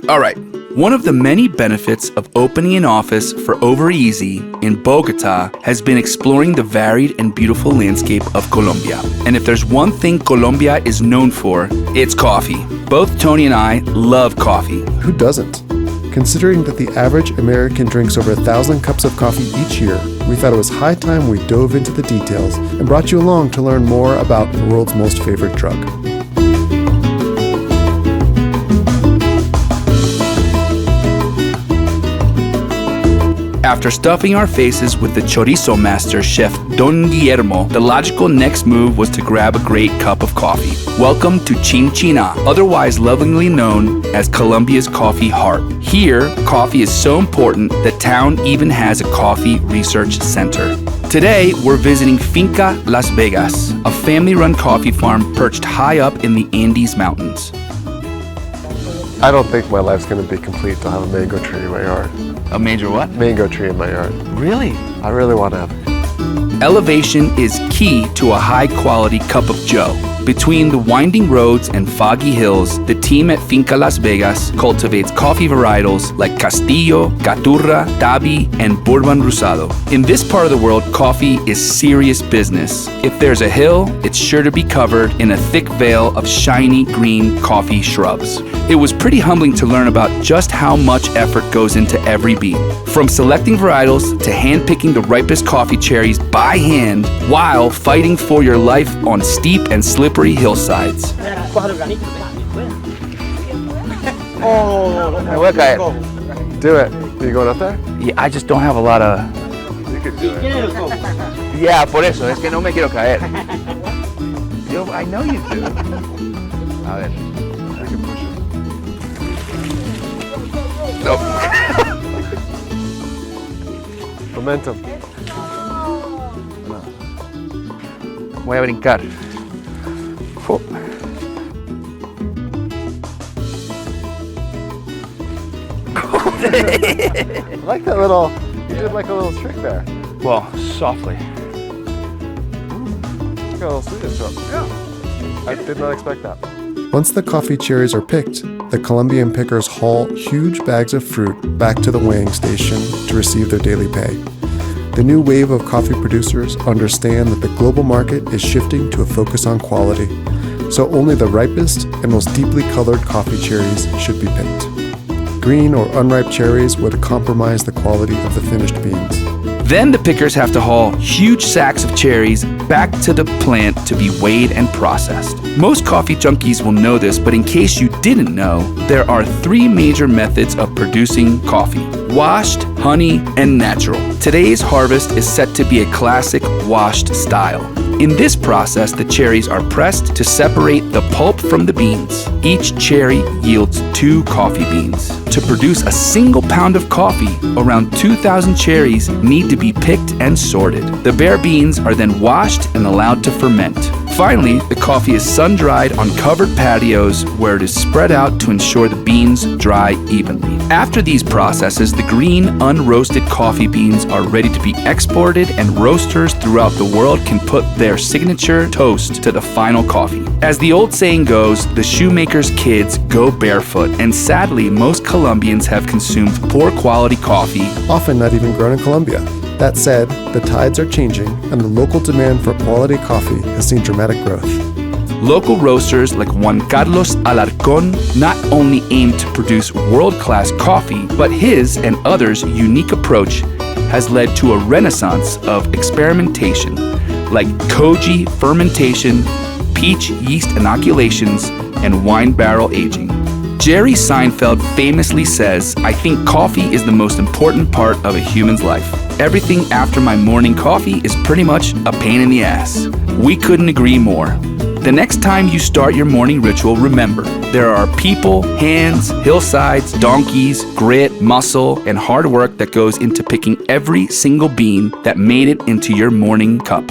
All right. One of the many benefits of opening an office for OverSeasoned in Bogota has been exploring the varied and beautiful landscape of Colombia. And if there's one thing Colombia is known for, it's coffee. Both Tony and I love coffee. Who doesn't? Considering that the average American drinks over 1,000 cups of coffee each year, we thought it was high time we dove into the details and brought you along to learn more about the world's most favorite drug. After stuffing our faces with the chorizo master chef Don Guillermo, the logical next move was to grab a great cup of coffee. Welcome to Chinchina, otherwise lovingly known as Colombia's coffee heart. Here, coffee is so important that town even has a coffee research center. Today, we're visiting Finca Las Vegas, a family-run coffee farm perched high up in the Andes Mountains. I don't think my life's going to be complete to have a mango tree in my yard. A major what? Mango tree in my yard. Really? I really want to have it. Elevation is key to a high-quality cup of joe. Between the winding roads and foggy hills, the team at Finca Las Vegas cultivates coffee varietals like Castillo, Caturra, Tabi, and Bourbon Rosado. In this part of the world, coffee is serious business. If there's a hill, it's sure to be covered in a thick veil of shiny green coffee shrubs. It was pretty humbling to learn about just how much effort goes into every bean. From selecting varietals to hand-picking the ripest coffee cherries by hand while fighting for your life on steep and slippery hillsides. I will caer. Do it. Are you going up there? Yeah, I just don't have a lot of... You could do it. Yeah, por eso, es que no me quiero caer. Yo, I know you do. A ver. I can push it. No. Momentum. Voy a brincar. Oh. I like that little, you did like a little trick there. Well, softly. It's got a little sweetness to it. Yeah. I did not expect that. Once the coffee cherries are picked, the Colombian pickers haul huge bags of fruit back to the weighing station to receive their daily pay. The new wave of coffee producers understand that the global market is shifting to a focus on quality, so only the ripest and most deeply colored coffee cherries should be picked. Green or unripe cherries would compromise the quality of the finished beans. Then the pickers have to haul huge sacks of cherries back to the plant to be weighed and processed. Most coffee junkies will know this, but in case you didn't know, there are 3 major methods of producing coffee: washed, honey, and natural. Today's harvest is set to be a classic washed style. In this process, the cherries are pressed to separate the pulp from the beans. Each cherry yields 2 coffee beans. To produce a single pound of coffee, around 2,000 cherries need to be picked and sorted. The bare beans are then washed and allowed to ferment. Finally, the coffee is sun-dried on covered patios where it is spread out to ensure the beans dry evenly. After these processes, the green, unroasted coffee beans are ready to be exported, and roasters throughout the world can put their signature toast to the final coffee. As the old saying goes, the shoemaker's kids go barefoot, and sadly, most Colombians have consumed poor quality coffee, Often not even grown in Colombia. That said, the tides are changing, and the local demand for quality coffee has seen dramatic growth. Local roasters like Juan Carlos Alarcón not only aim to produce world-class coffee, but his and others' unique approach has led to a renaissance of experimentation, like koji fermentation, peach yeast inoculations, and wine barrel aging. Jerry Seinfeld famously says, "I think coffee is the most important part of a human's life. Everything after my morning coffee is pretty much a pain in the ass." We couldn't agree more. The next time you start your morning ritual, remember, there are people, hands, hillsides, donkeys, grit, muscle, and hard work that goes into picking every single bean that made it into your morning cup.